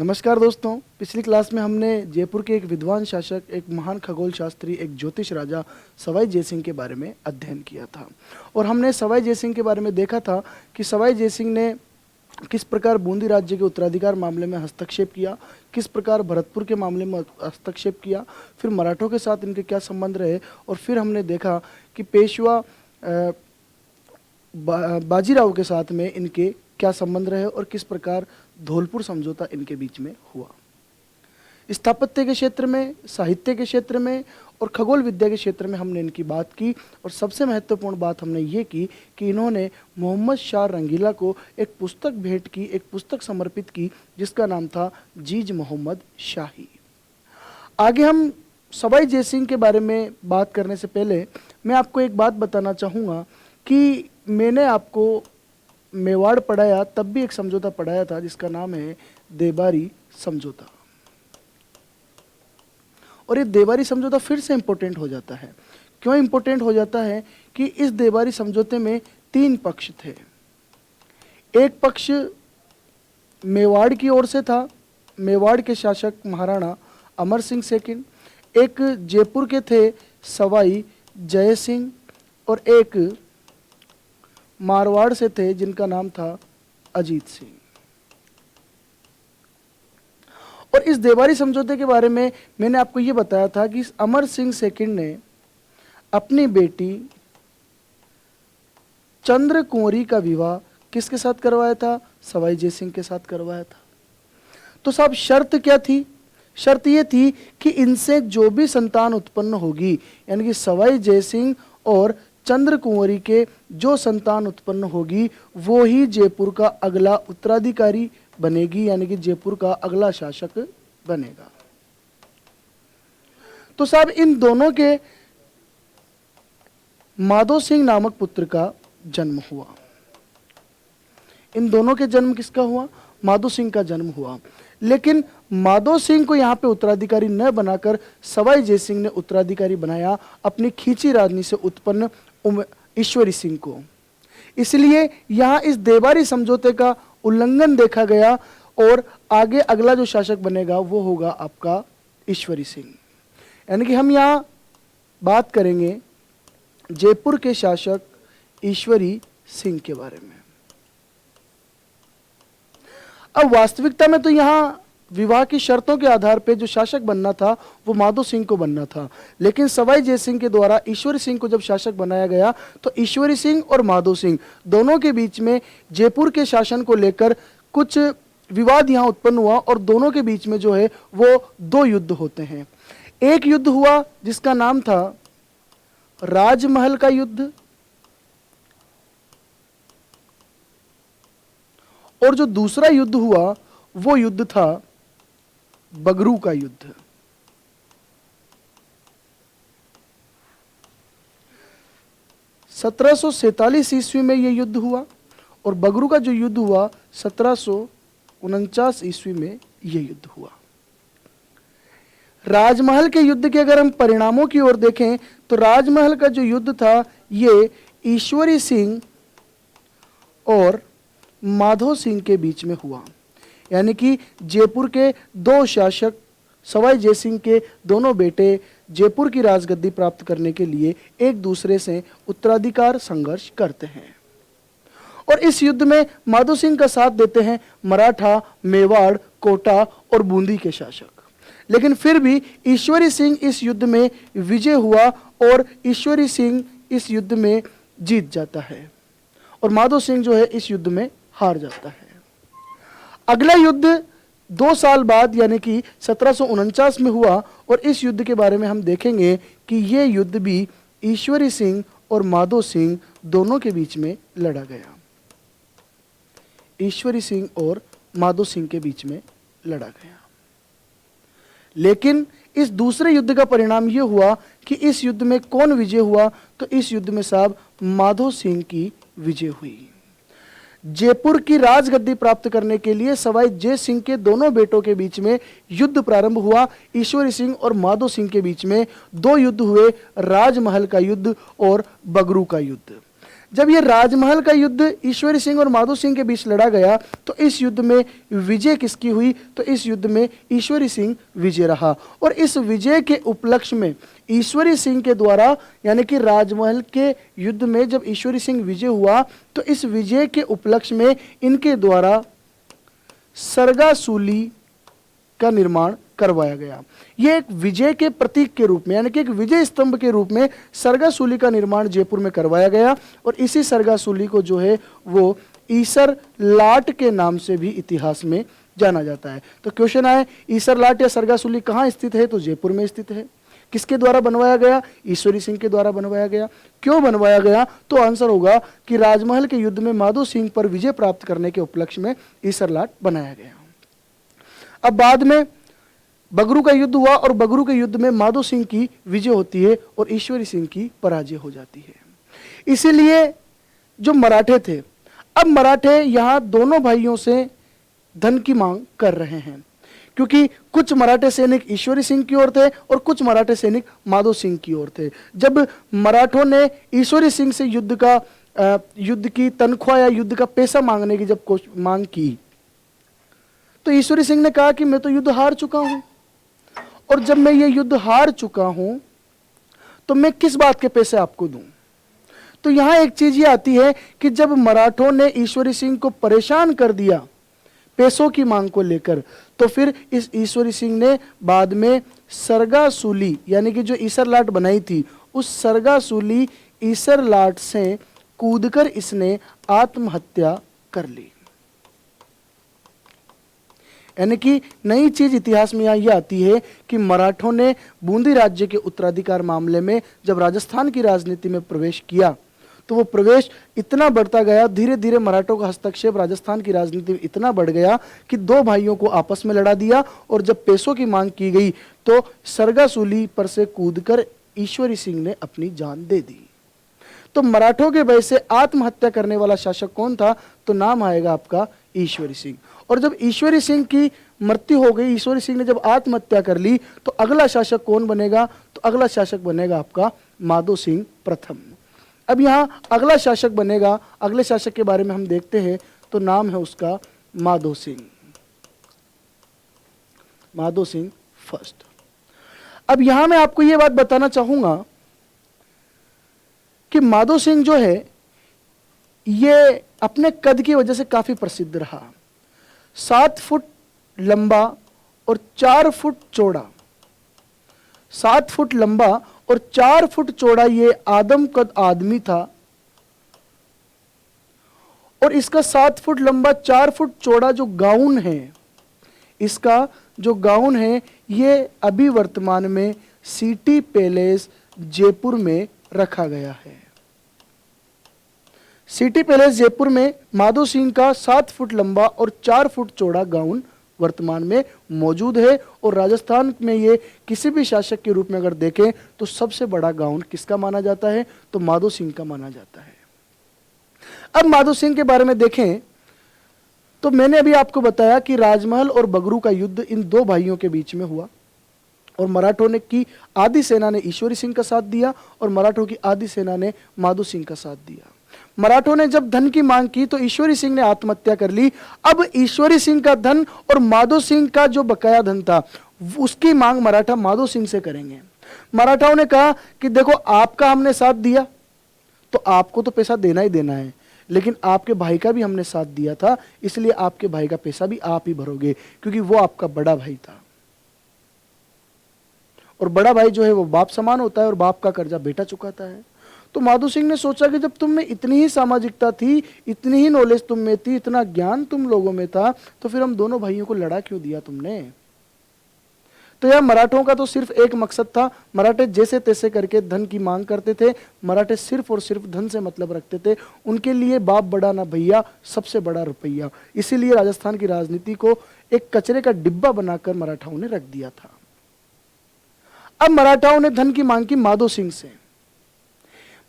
नमस्कार दोस्तों, पिछली क्लास में हमने जयपुर के एक विद्वान शासक, एक महान खगोल शास्त्री, एक ज्योतिष राजा सवाई जयसिंह के बारे में अध्ययन किया था। और हमने सवाई जयसिंह के बारे में देखा था कि सवाई जयसिंह ने किस प्रकार बूंदी राज्य के उत्तराधिकार मामले में हस्तक्षेप किया, किस प्रकार भरतपुर के मामले में हस्तक्षेप किया, फिर मराठों के साथ इनके क्या संबंध रहे, और फिर हमने देखा कि पेशवा बाजीराव के साथ में इनके क्या संबंध रहे और किस प्रकार धौलपुर समझौता इनके बीच में हुआ। स्थापत्य के क्षेत्र में, साहित्य के क्षेत्र में और खगोल विद्या के क्षेत्र में हमने इनकी बात की। और सबसे महत्वपूर्ण बात हमने ये की कि इन्होंने मोहम्मद शाह रंगीला को एक पुस्तक भेंट की, एक पुस्तक समर्पित की जिसका नाम था जीज मोहम्मद शाही। आगे हम सवाई जयसिंह के बारे में बात करने से पहले मैं आपको एक बात बताना चाहूँगा कि मैंने आपको मेवाड़ पढ़ाया, तब भी एक समझौता पढ़ाया था जिसका नाम है देबारी समझौता। और ये देबारी समझौता फिर से इंपॉर्टेंट हो जाता है। क्यों इंपॉर्टेंट हो जाता है कि इस देबारी समझौते में 3 पक्ष थे। एक पक्ष मेवाड़ की ओर से था, मेवाड़ के शासक महाराणा अमर सिंह सेकंड, एक जयपुर के थे सवाई जय सिंह, और एक मारवाड़ से थे जिनका नाम था अजीत सिंह। और इस देवारी समझौते के बारे में मैंने आपको ये बताया था कि अमर सिंह सेकंड ने अपनी बेटी चंद्र कुंवरी का विवाह किसके साथ करवाया था? सवाई जयसिंह के साथ करवाया था। तो साहब शर्त क्या थी? शर्त ये थी कि इनसे जो भी संतान उत्पन्न होगी, यानी कि सवाई जयसिंह और चंद्र कुंवरी के जो संतान उत्पन्न होगी वो ही जयपुर का अगला उत्तराधिकारी बनेगी, यानी कि जयपुर का अगला शासक बनेगा। तो साहब इन दोनों के माधो सिंह नामक पुत्र का जन्म हुआ। इन दोनों के जन्म किसका हुआ? माधो सिंह का जन्म हुआ। लेकिन माधो सिंह को यहाँ पे उत्तराधिकारी न बनाकर सवाई जयसिंह ने उत्तराधिकारी बनाया अपनी खींची राजनी से उत्पन्न ईश्वरी सिंह को। इसलिए यहाँ इस देवारी समझौते का उल्लंघन देखा गया और आगे अगला जो शासक बनेगा वो होगा आपका ईश्वरी सिंह। यानी कि हम यहाँ बात करेंगे जयपुर के शासक ईश्वरी सिंह के बारे में। अब वास्तविकता में तो यहाँ विवाह की शर्तों के आधार पे जो शासक बनना था वो माधो सिंह को बनना था, लेकिन सवाई जयसिंह के द्वारा ईश्वरी सिंह को जब शासक बनाया गया तो ईश्वरी सिंह और माधो सिंह दोनों के बीच में जयपुर के शासन को लेकर कुछ विवाद यहाँ उत्पन्न हुआ और दोनों के बीच में जो है वो 2 युद्ध होते हैं। एक युद्ध हुआ जिसका नाम था राजमहल का युद्ध, और जो दूसरा युद्ध हुआ वो युद्ध था बगरू का युद्ध। सत्रह ईस्वी में यह युद्ध हुआ और बगरू का जो युद्ध हुआ 1749 ईस्वी में यह युद्ध हुआ। राजमहल के युद्ध के अगर हम परिणामों की ओर देखें तो राजमहल का जो युद्ध था ये ईश्वरी सिंह और माधो सिंह के बीच में हुआ। यानी कि जयपुर के 2 शासक सवाई जयसिंह के दोनों बेटे जयपुर की राजगद्दी प्राप्त करने के लिए एक दूसरे से उत्तराधिकार संघर्ष करते हैं। और इस युद्ध में माधो सिंह का साथ देते हैं मराठा, मेवाड़, कोटा और बूंदी के शासक। लेकिन फिर भी ईश्वरी सिंह इस युद्ध में विजय हुआ और ईश्वरी सिंह इस युद्ध में जीत जाता है और माधो सिंह जो है इस युद्ध में हार जाता है। अगला युद्ध 2 साल बाद यानी कि 1749 में हुआ और इस युद्ध के बारे में हम देखेंगे कि यह युद्ध भी ईश्वरी सिंह और माधो सिंह दोनों के बीच में लड़ा गया। ईश्वरी सिंह और माधो सिंह के बीच में लड़ा गया। लेकिन इस दूसरे युद्ध का परिणाम यह हुआ कि इस युद्ध में कौन विजय हुआ? तो इस युद्ध में साहब माधो सिंह की विजय हुई। जयपुर की राजगद्दी प्राप्त करने के लिए सवाई जय सिंह के दोनों बेटों के बीच में युद्ध प्रारंभ हुआ। ईश्वरी सिंह और माधो सिंह के बीच में 2 युद्ध हुए, राजमहल का युद्ध और बगरू का युद्ध। जब ये राजमहल का युद्ध ईश्वरी सिंह और माधो सिंह के बीच लड़ा गया तो इस युद्ध में विजय किसकी हुई? तो इस युद्ध में ईश्वरी सिंह विजय रहा। और इस विजय के उपलक्ष्य में ईश्वरी सिंह के द्वारा, यानी कि राजमहल के युद्ध में जब ईश्वरी सिंह विजय हुआ तो इस विजय के उपलक्ष्य में इनके द्वारा सरगासूली का निर्माण करवाया गया। यह एक विजय के प्रतीक के रूप में, यानी कि एक विजय स्तंभ के रूप में सरगासूली का निर्माण जयपुर में करवाया गया। और इसी सरगासूली को जो है वो ईसर लाट के नाम से भी इतिहास में जाना जाता है। तो क्वेश्चन आए, ईसर लाट या सरगासूली कहाँ स्थित है? तो जयपुर में स्थित है। किसके द्वारा बनवाया गया? ईश्वरी सिंह के द्वारा बनवाया गया। क्यों बनवाया गया? तो आंसर होगा कि राजमहल के युद्ध में माधो सिंह पर विजय प्राप्त करने के उपलक्ष्य में ईसर लाट बनाया गया। अब बाद में बगरू का युद्ध हुआ और बगरू के युद्ध में माधो सिंह की विजय होती है और ईश्वरी सिंह की पराजय हो जाती है। इसीलिए जो मराठे थे, अब मराठे यहां दोनों भाइयों से धन की मांग कर रहे हैं, क्योंकि कुछ मराठे सैनिक ईश्वरी सिंह की ओर थे और कुछ मराठे सैनिक माधो सिंह की ओर थे। जब मराठों ने ईश्वरी सिंह से युद्ध की तनख्वाह या युद्ध का पैसा मांगने की जब मांग की तो ईश्वरी सिंह ने कहा कि मैं तो युद्ध हार चुका हूं, और जब मैं ये युद्ध हार चुका हूं तो मैं किस बात के पैसे आपको दूं? तो यहां एक चीज ये आती है कि जब मराठों ने ईश्वरी सिंह को परेशान कर दिया पैसों की मांग को लेकर, तो फिर इस ईश्वरी सिंह ने बाद में सरगासूली, यानी कि जो ईसर लाट बनाई थी, उस सरगासूली ईसर लाट से कूदकर इसने आत्महत्या कर ली। यानी कि नई चीज इतिहास में यह आती है कि मराठों ने बूंदी राज्य के उत्तराधिकार मामले में जब राजस्थान की राजनीति में प्रवेश किया तो वो प्रवेश इतना बढ़ता गया, धीरे धीरे मराठों का हस्तक्षेप राजस्थान की राजनीति में इतना बढ़ गया कि दो भाइयों को आपस में लड़ा दिया। और जब पैसों की मांग की गई तो सरगासूली पर से कूदकर ईश्वरी सिंह ने अपनी जान दे दी। तो मराठों के भय से आत्महत्या करने वाला शासक कौन था? तो नाम आएगा आपका ईश्वरी सिंह। और जब ईश्वरी सिंह की मृत्यु हो गई, ईश्वरी सिंह ने जब आत्महत्या कर ली, तो अगला शासक कौन बनेगा? तो अगला शासक बनेगा आपका माधो सिंह प्रथम। अब यहां अगला शासक बनेगा, अगले शासक के बारे में हम देखते हैं, तो नाम है उसका माधो सिंह, माधो सिंह फर्स्ट। अब यहां मैं आपको यह बात बताना चाहूंगा कि माधो सिंह जो है ये अपने कद की वजह से काफी प्रसिद्ध रहा। 7 फुट लंबा और 4 फुट चौड़ा, 7 फुट लंबा और 4 फुट चौड़ा ये आदम कद आदमी था। और इसका 7 फुट लंबा 4 फुट चौड़ा जो गाउन है, इसका जो गाउन है ये अभी वर्तमान में सिटी पैलेस जयपुर में रखा गया है। सिटी पैलेस जयपुर में माधो सिंह का 7 फुट लंबा और 4 फुट चौड़ा गाउन वर्तमान में मौजूद है। और राजस्थान में ये किसी भी शासक के रूप में अगर देखें तो सबसे बड़ा गाउन किसका माना जाता है? तो माधो सिंह का माना जाता है। अब माधो सिंह के बारे में देखें तो मैंने अभी आपको बताया कि राजमहल और बगरू का युद्ध इन दो भाइयों के बीच में हुआ और मराठों ने की आधी सेना ने ईश्वरी सिंह का साथ दिया और मराठों की आधी सेना ने माधो सिंह का साथ दिया। मराठों ने जब धन की मांग की तो ईश्वरी सिंह ने आत्महत्या कर ली। अब ईश्वरी सिंह का धन और माधो सिंह का जो बकाया धन था उसकी मांग मराठा माधो सिंह से करेंगे। मराठाओं ने कहा कि देखो आपका हमने साथ दिया तो आपको तो पैसा देना ही देना है, लेकिन आपके भाई का भी हमने साथ दिया था, इसलिए आपके भाई का पैसा भी आप ही भरोगे, क्योंकि वो आपका बड़ा भाई था। और बड़ा भाई जो है वो बाप समान होता है और बाप का कर्जा बेटा चुकाता है। तो माधो सिंह ने सोचा कि जब तुम में इतनी ही सामाजिकता थी, इतनी ही नॉलेज तुम में थी, इतना ज्ञान तुम लोगों में था, तो फिर हम दोनों भाइयों को लड़ा क्यों दिया तुमने? तो यार मराठों का तो सिर्फ एक मकसद था, मराठे जैसे तैसे करके धन की मांग करते थे। मराठे सिर्फ और सिर्फ धन से मतलब रखते थे, उनके लिए बाप बड़ा ना भैया, सबसे बड़ा रुपया। इसीलिए राजस्थान की राजनीति को एक कचरे का डिब्बा बनाकर मराठाओं ने रख दिया था। अब मराठाओं ने धन की मांग की माधो सिंह से।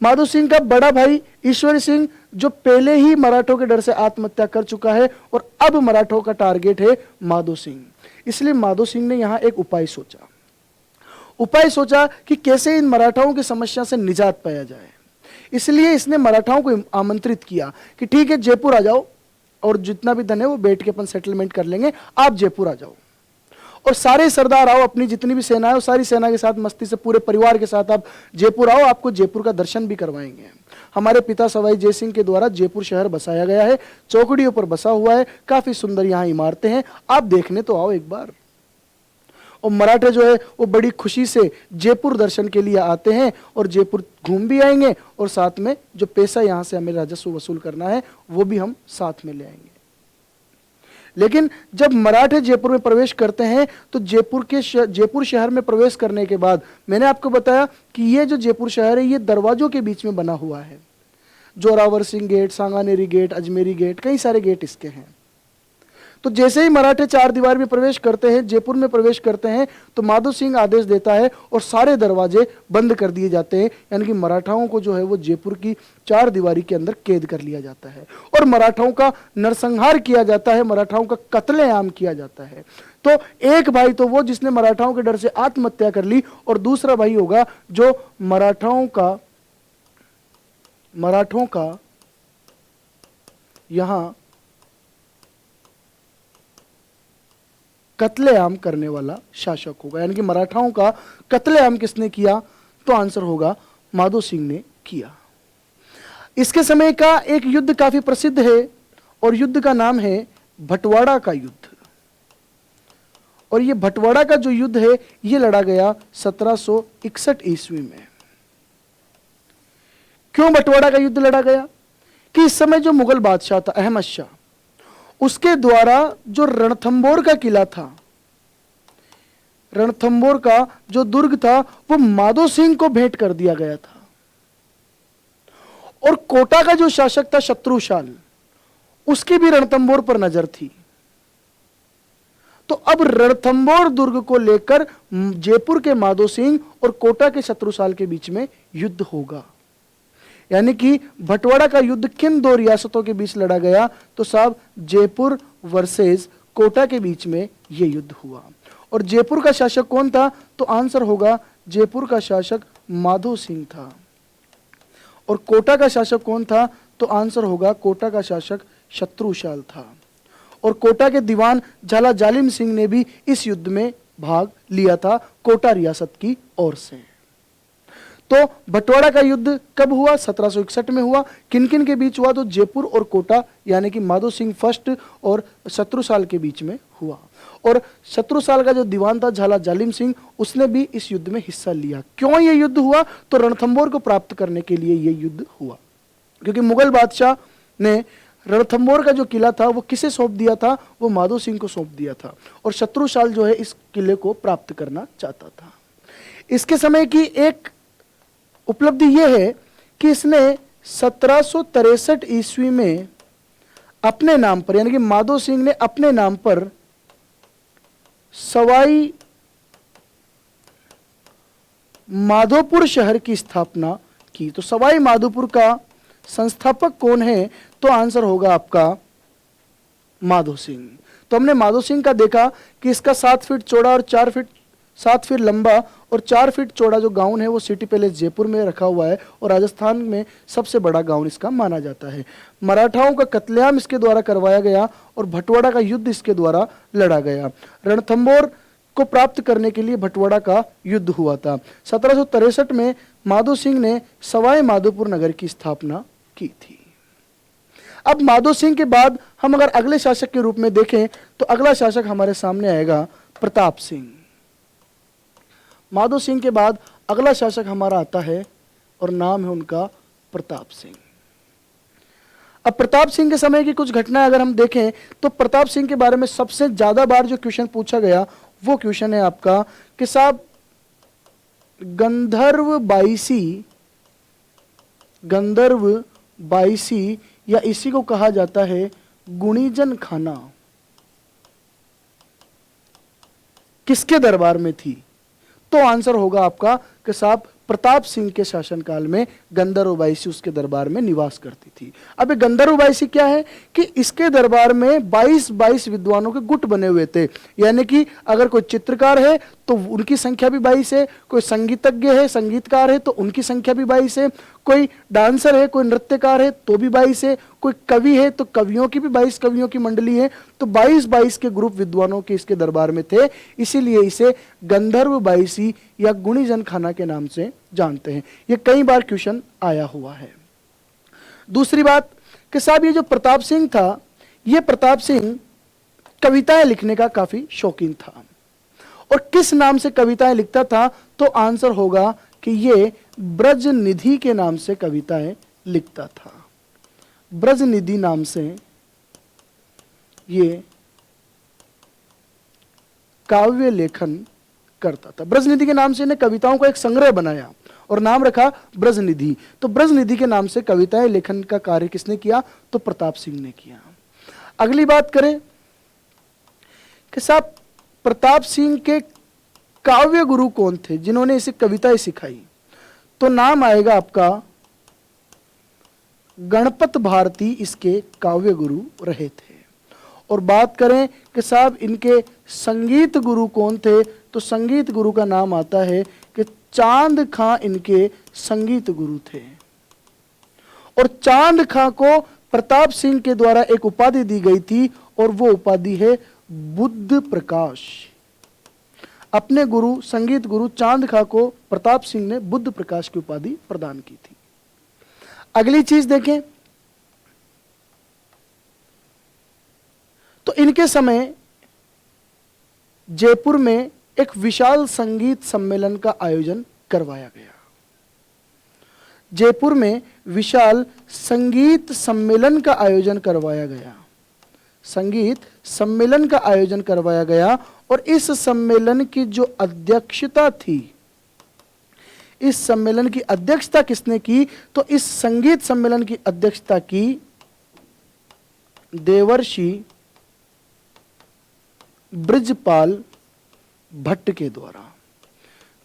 माधो सिंह का बड़ा भाई ईश्वरी सिंह जो पहले ही मराठों के डर से आत्महत्या कर चुका है और अब मराठों का टारगेट है माधो सिंह, इसलिए माधो सिंह ने यहां एक उपाय सोचा कि कैसे इन मराठाओं की समस्या से निजात पाया जाए। इसलिए इसने मराठाओं को आमंत्रित किया कि ठीक है जयपुर आ जाओ और जितना भी धन है वो बैठ के अपन सेटलमेंट कर लेंगे, आप जयपुर आ जाओ और सारे सरदार आओ, अपनी जितनी भी सेना है सारी सेना के साथ मस्ती से पूरे परिवार के साथ आप जयपुर आओ, आपको जयपुर का दर्शन भी करवाएंगे। हमारे पिता सवाई जय सिंह के द्वारा जयपुर शहर बसाया गया है, चौकड़ियों पर बसा हुआ है, काफी सुंदर यहाँ इमारतें हैं, आप देखने तो आओ एक बार। और मराठे जो है वो बड़ी खुशी से जयपुर दर्शन के लिए आते हैं और जयपुर घूम भी आएंगे और साथ में जो पैसा यहाँ से हमें राजस्व वसूल करना है वो भी हम साथ में ले आएंगे। लेकिन जब मराठे जयपुर में प्रवेश करते हैं तो जयपुर शहर में प्रवेश करने के बाद मैंने आपको बताया कि ये जो जयपुर शहर है ये दरवाजों के बीच में बना हुआ है। Zorawar Singh gate, Sanganeri gate, Ajmeri gate, कई सारे गेट इसके हैं। तो जैसे ही मराठे चार दीवार में प्रवेश करते हैं, जयपुर में प्रवेश करते हैं, तो माधो सिंह आदेश देता है और सारे दरवाजे बंद कर दिए जाते हैं, यानी कि मराठाओं को जो है वो जयपुर की चार दीवारी के अंदर कैद कर लिया जाता है और मराठाओं का नरसंहार किया जाता है, मराठाओं का कत्लेआम किया जाता है। तो एक भाई तो वो जिसने मराठाओं के डर से आत्महत्या कर ली और दूसरा भाई होगा जो मराठाओं का यहां कत्लेआम करने वाला शासक होगा। यानी कि मराठाओं का कत्लेआम किसने किया? तो आंसर होगा माधो सिंह ने किया। इसके समय का एक युद्ध काफी प्रसिद्ध है और युद्ध का नाम है भटवाड़ा का युद्ध। और ये भटवाड़ा का जो युद्ध है ये लड़ा गया 1761 ईस्वी में। क्यों भटवाड़ा का युद्ध लड़ा गया? कि इस समय जो मुगल बादशाह था अहमद शाह, उसके द्वारा जो रणथंबोर का किला था, रणथंबोर का जो दुर्ग था वो माधो सिंह को भेंट कर दिया गया था। और कोटा का जो शासक था शत्रुशाल, उसकी भी रणथंबोर पर नजर थी। तो अब रणथंबोर दुर्ग को लेकर जयपुर के माधो सिंह और कोटा के शत्रुशाल के बीच में युद्ध होगा। यानी कि भटवाड़ा का युद्ध किन दो रियासतों के बीच लड़ा गया? तो साहब जयपुर वर्सेस कोटा के बीच में यह युद्ध हुआ। और जयपुर का शासक कौन था? तो आंसर होगा जयपुर का शासक माधो सिंह था। और कोटा का शासक कौन था? तो आंसर होगा कोटा का शासक शत्रुशाल था। और कोटा के दीवान झाला जालिम सिंह ने भी इस युद्ध में भाग लिया था कोटा रियासत की ओर से। तो भटवाड़ा का युद्ध कब हुआ? 1761 में हुआ। किन किन के बीच हुआ? तो जयपुर और कोटा यानी कि माधो सिंह फर्स्ट और शत्रुसाल के बीच में हुआ। और शत्रुसाल का जो दीवान था झाला जालिम सिंह, उसने भी इस युद्ध में हिस्सा लिया। क्यों ये युद्ध हुआ? तो रणथंबोर को प्राप्त करने के लिए ये युद्ध हुआ, क्योंकि मुगल बादशाह ने रणथंबोर का जो किला था वो किसे सौंप दिया था? वो माधो सिंह को सौंप दिया था। और शत्रुसाल जो है इस किले को प्राप्त करना चाहता था। इसके समय की एक उपलब्धि यह है कि इसने 1763 ईस्वी में अपने नाम पर, यानी कि माधो सिंह ने अपने नाम पर सवाई माधोपुर शहर की स्थापना की। तो सवाई माधोपुर का संस्थापक कौन है? तो आंसर होगा आपका माधो सिंह। तो हमने माधो सिंह का देखा कि इसका 7 फीट चौड़ा और 7 फीट लंबा और 4 फीट चौड़ा जो गाउन है वो सिटी पैलेस जयपुर में रखा हुआ है और राजस्थान में सबसे बड़ा गाउन इसका माना जाता है। मराठाओं का कत्लेआम इसके द्वारा करवाया गया और भटवाड़ा का युद्ध इसके द्वारा लड़ा गया। रणथंबोर को प्राप्त करने के लिए भटवाड़ा का युद्ध हुआ था। 1763 में माधो सिंह ने सवाई माधोपुर नगर की स्थापना की थी। अब माधो सिंह के बाद हम अगर अगले शासक के रूप में देखें तो अगला शासक हमारे सामने आएगा प्रताप सिंह। माधो सिंह के बाद अगला शासक हमारा आता है और नाम है उनका प्रताप सिंह। अब प्रताप सिंह के समय की कुछ घटनाएं अगर हम देखें तो प्रताप सिंह के बारे में सबसे ज्यादा बार जो क्वेश्चन पूछा गया वो क्वेश्चन है आपका कि साहब गंधर्व बाईसी या इसी को कहा जाता है गुणीजन खाना किसके दरबार में थी? तो आंसर होगा आपका कि साहब प्रताप सिंह के शासनकाल में गंधर्व बाईसी उसके दरबार में निवास करती थी। अब ये गंधर्व बाईसी क्या है कि इसके दरबार में 22 विद्वानों के गुट बने हुए थे। यानी कि अगर कोई चित्रकार है तो उनकी संख्या भी 22 है, कोई संगीतज्ञ है, संगीतकार है तो उनकी संख्या भी 22 है, कोई डांसर है, कोई नृत्यकार है तो भी 22 है, कोई कवि है तो कवियों की भी 22 कवियों की मंडली है। तो 22 के ग्रुप विद्वानों के इसके दरबार में थे, इसीलिए इसे गंधर्व बाईसी या गुणीजन खाना के नाम से जानते हैं। ये कई बार क्वेश्चन आया हुआ है। दूसरी बात कि साहब ये जो प्रताप सिंह था, ये प्रताप सिंह कविताएं लिखने का काफी शौकीन था। और किस नाम से कविताएं लिखता था? तो आंसर होगा कि ये ब्रजनिधि के नाम से कविताएं लिखता था। ब्रजनिधि नाम से ये काव्य लेखन करता था। ब्रजनिधि के नाम से इन्हें कविताओं का एक संग्रह बनाया और नाम रखा ब्रजनिधि। तो ब्रजनिधि के नाम से कविताएं लेखन का कार्य किसने किया? तो प्रताप सिंह ने किया। अगली बात करें कि साहब प्रताप सिंह के काव्य गुरु कौन थे जिन्होंने इसे कविताएं सिखाई? तो नाम आएगा आपका गणपत भारती, इसके काव्य गुरु रहे थे। और बात करें कि साहब इनके संगीत गुरु कौन थे? तो संगीत गुरु का नाम आता है कि चांद खां इनके संगीत गुरु थे। और चांद खां को प्रताप सिंह के द्वारा एक उपाधि दी गई थी और वो उपाधि है बुद्ध प्रकाश। अपने गुरु, संगीत गुरु चांद खां को प्रताप सिंह ने बुद्ध प्रकाश की उपाधि प्रदान की थी। अगली चीज देखें तो इनके समय जयपुर में एक विशाल संगीत सम्मेलन का आयोजन करवाया गया। जयपुर में विशाल संगीत सम्मेलन का आयोजन करवाया गया। संगीत सम्मेलन का आयोजन करवाया गया और इस सम्मेलन की जो अध्यक्षता थी, इस सम्मेलन की अध्यक्षता किसने की? तो इस संगीत सम्मेलन की अध्यक्षता की देवर्षि बृजपाल भट्ट के द्वारा।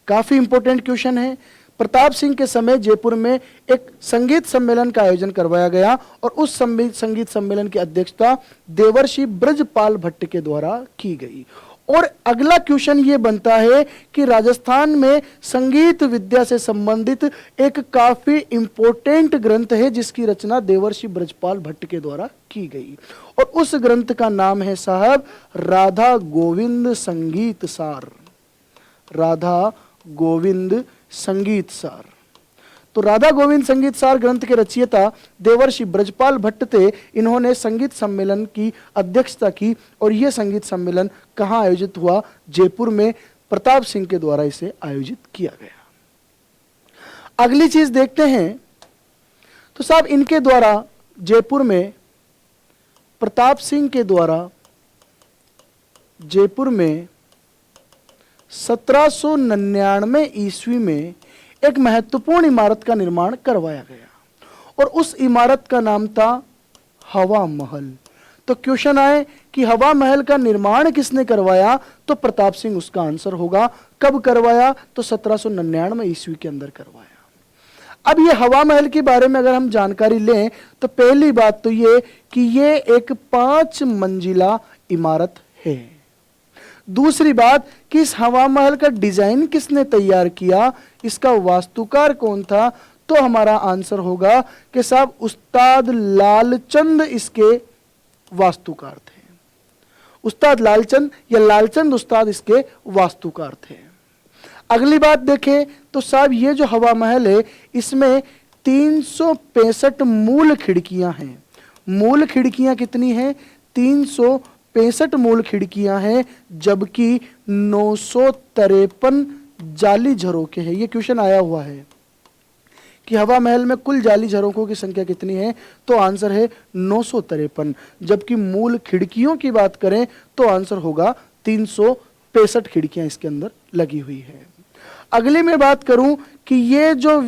काफी इंपॉर्टेंट क्वेश्चन है। प्रताप सिंह के समय जयपुर में एक संगीत सम्मेलन का आयोजन करवाया गया और उस संगीत सम्मेलन की अध्यक्षता देवर्षि बृजपाल भट्ट के द्वारा की गई। और अगला क्वेश्चन ये बनता है कि राजस्थान में संगीत विद्या से संबंधित एक काफी इंपॉर्टेंट ग्रंथ है जिसकी रचना देवर्षि बृजपाल भट्ट के द्वारा की गई और उस ग्रंथ का नाम है साहब राधा गोविंद संगीत सार। राधा गोविंद संगीत सार। तो राधा गोविंद संगीत सार ग्रंथ के रचयिता देवर्षि बृजपाल भट्ट थे। इन्होंने संगीत सम्मेलन की अध्यक्षता की और यह संगीत सम्मेलन कहां आयोजित हुआ? जयपुर में प्रताप सिंह के द्वारा इसे आयोजित किया गया। अगली चीज देखते हैं तो साहब इनके द्वारा जयपुर में प्रताप सिंह के द्वारा जयपुर में 1799 ईस्वी में एक महत्वपूर्ण इमारत का निर्माण करवाया गया और उस इमारत का नाम था हवा महल। तो क्वेश्चन आए कि हवा महल का निर्माण किसने करवाया? तो प्रताप सिंह उसका आंसर होगा। कब करवाया? तो 1799 ईस्वी के अंदर करवाया। अब ये हवा महल के बारे में अगर हम जानकारी लें तो पहली बात तो ये कि ये एक 5 मंजिला इमारत है। दूसरी बात कि इस हवा महल का डिजाइन किसने तैयार किया, इसका वास्तुकार कौन था? तो हमारा आंसर होगा कि साहब उस्ताद लालचंद इसके वास्तुकार थे। उस्ताद लालचंद या लालचंद उस्ताद इसके वास्तुकार थे। अगली बात देखें तो साहब ये जो हवा महल है इसमें 365 मूल खिड़कियां हैं। मूल खिड़कियां कितनी हैं? 365 मूल खिड़कियां हैं, जबकि 953 जाली झरोखे हैं। ये क्वेश्चन आया हुआ है कि हवा महल में कुल जाली झरोखों की संख्या कितनी है? तो आंसर है 953, जबकि मूल खिड़कियों की बात करें तो आंसर होगा 365 खिड़कियां इसके अंदर लगी हुई है। अगली मैं बात करूं कि ये जो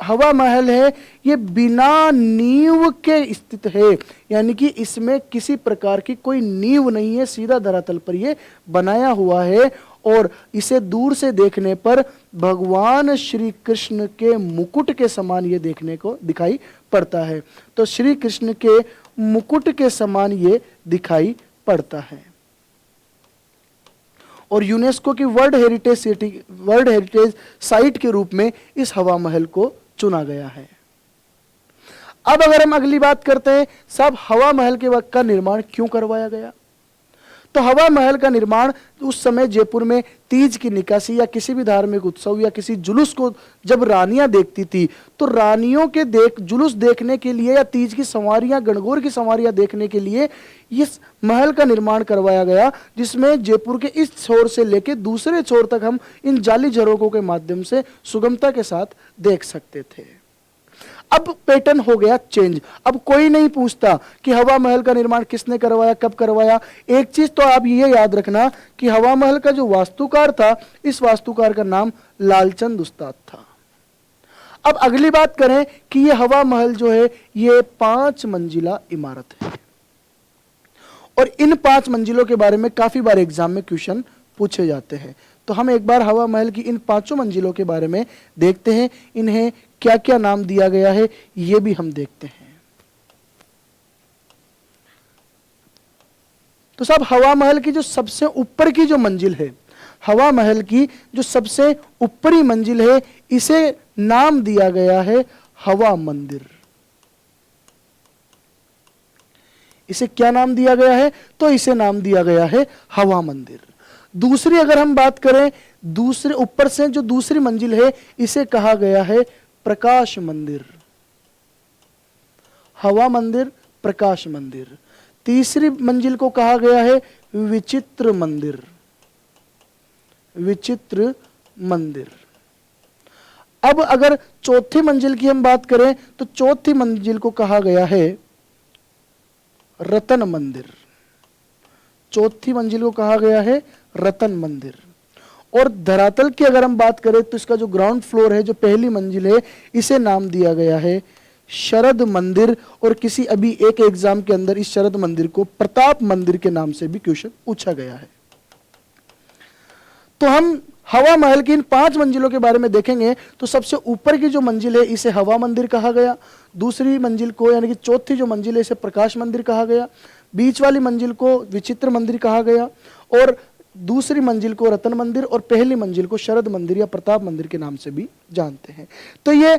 हवा महल है ये बिना नींव के स्थित है, यानी कि इसमें किसी प्रकार की कोई नींव नहीं है, सीधा धरातल पर ये बनाया हुआ है और इसे दूर से देखने पर भगवान श्री कृष्ण के मुकुट के समान ये देखने को दिखाई पड़ता है। तो श्री कृष्ण के मुकुट के समान ये दिखाई पड़ता है और यूनेस्को की वर्ल्ड हेरिटेज साइट के रूप में इस हवा महल को चुना गया है। अब अगर हम अगली बात करते हैं, साहब हवा महल के वक्त का निर्माण क्यों करवाया गया? तो हवा महल का निर्माण उस समय जयपुर में तीज की निकासी या किसी भी धार्मिक उत्सव या किसी जुलूस को जब रानियां देखती थी, तो रानियों के जुलूस देखने के लिए या तीज की सवारियां, गणगौर की सवारियां देखने के लिए इस महल का निर्माण करवाया गया, जिसमें जयपुर के इस छोर से लेकर दूसरे छोर तक हम इन जाली झरोकों के माध्यम से सुगमता के साथ देख सकते थे। अब पैटर्न हो गया चेंज। अब कोई नहीं पूछता कि हवा महल का निर्माण किसने करवाया, कब करवाया। एक चीज तो आप ये याद रखना कि हवा महल का जो वास्तुकार था, इस वास्तुकार का नाम लालचंद उस्ताद था। अब अगली बात करें कि ये हवा महल जो है ये 5 मंजिला इमारत है, और इन 5 मंजिलों के बारे में काफी बार एग्जाम में क्वेश्चन पूछे जाते हैं। तो हम एक बार हवा महल की इन 5 मंजिलों के बारे में देखते हैं, इन्हें क्या क्या नाम दिया गया है ये भी हम देखते हैं। तो साहब हवा महल की जो सबसे ऊपर की जो मंजिल है, हवा महल की जो सबसे ऊपरी मंजिल है, इसे नाम दिया गया है हवा मंदिर। इसे क्या नाम दिया गया है? तो इसे नाम दिया गया है हवा मंदिर। दूसरी अगर हम बात करें, दूसरे ऊपर से जो दूसरी मंजिल है, इसे कहा गया है प्रकाश मंदिर। हवा मंदिर, प्रकाश मंदिर। तीसरी मंजिल को कहा गया है विचित्र मंदिर। विचित्र मंदिर। अब अगर चौथी मंजिल की हम बात करें, तो चौथी मंजिल को कहा गया है रतन मंदिर। चौथी मंजिल को कहा गया है रतन मंदिर। और धरातल की अगर हम बात करें, तो इसका जो ग्राउंड फ्लोर है, जो पहली मंजिल है, इसे नाम दिया गया है शरद मंदिर। और किसी अभी एक एग्जाम के अंदर इस शरद मंदिर को प्रताप मंदिर के नाम से भी क्वेश्चन पूछा गया है। तो हम हवा महल की इन 5 मंजिलों के बारे में देखेंगे। तो सबसे ऊपर की जो मंजिल है, इसे हवा मंदिर कहा गया। दूसरी मंजिल को, यानी कि चौथी जो मंजिल है, इसे प्रकाश मंदिर कहा गया। बीच वाली मंजिल को विचित्र मंदिर कहा गया, और दूसरी मंजिल को रतन मंदिर, और पहली मंजिल को शरद मंदिर या प्रताप मंदिर के नाम से भी जानते हैं। तो ये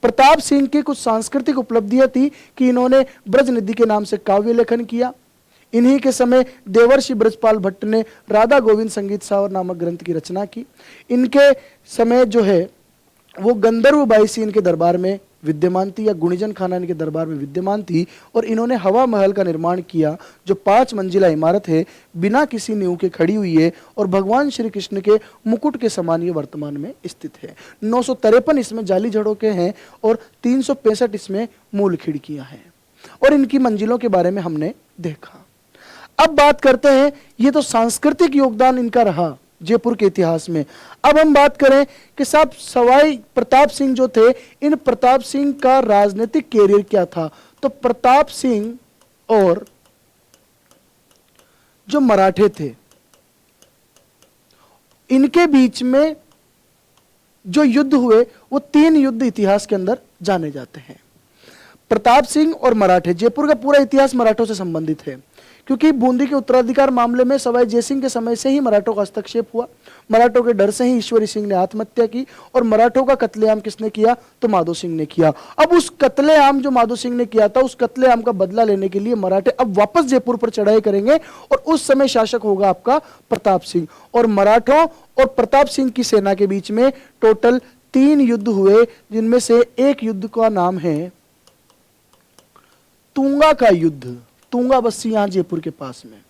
प्रताप सिंह की कुछ सांस्कृतिक उपलब्धियां थी कि इन्होंने ब्रज निधि के नाम से काव्य लेखन किया। इन्हीं के समय देवर्षि ब्रजपाल भट्ट ने राधा गोविंद संगीत सावर नामक ग्रंथ की रचना की। इनके समय जो है वो गंधर्व बाईसी इनके दरबार में विद्यमान थी, या गुणीजन खाना इनके दरबार में विद्यमान थी, और इन्होंने हवा महल का निर्माण किया, जो 5 मंजिला इमारत है, बिना किसी नींव के खड़ी हुई है, और भगवान श्री कृष्ण के मुकुट के समान ये वर्तमान में स्थित है। 953 इसमें जाली झरोखे हैं, और 365 इसमें मूल खिड़कियां हैं। और इनकी मंजिलों के बारे में हमने देखा। अब बात करते हैं, ये तो सांस्कृतिक योगदान इनका रहा जयपुर के इतिहास में। अब हम बात करें कि साहब सवाई प्रताप सिंह जो थे, इन प्रताप सिंह का राजनीतिक कैरियर क्या था? तो प्रताप सिंह और जो मराठे थे, इनके बीच में जो युद्ध हुए, वो 3 युद्ध इतिहास के अंदर जाने जाते हैं। प्रताप सिंह और मराठे, जयपुर का पूरा इतिहास मराठों से संबंधित है, क्योंकि बूंदी के उत्तराधिकार मामले में सवाई जयसिंह के समय से ही मराठों का हस्तक्षेप हुआ। मराठों के डर से ही ईश्वरी सिंह ने आत्महत्या की, और मराठों का कत्लेआम किसने किया? तो माधो सिंह ने किया। अब उस कत्लेआम जो माधो सिंह ने किया था, उस कत्लेआम का बदला लेने के लिए मराठे अब वापस जयपुर पर चढ़ाई करेंगे, और उस समय शासक होगा आपका प्रताप सिंह। और मराठों और प्रताप सिंह की सेना के बीच में टोटल 3 युद्ध हुए, जिनमें से एक युद्ध का नाम है तुंगा का युद्ध। तुंगा बस्ती यहां जयपुर के पास में।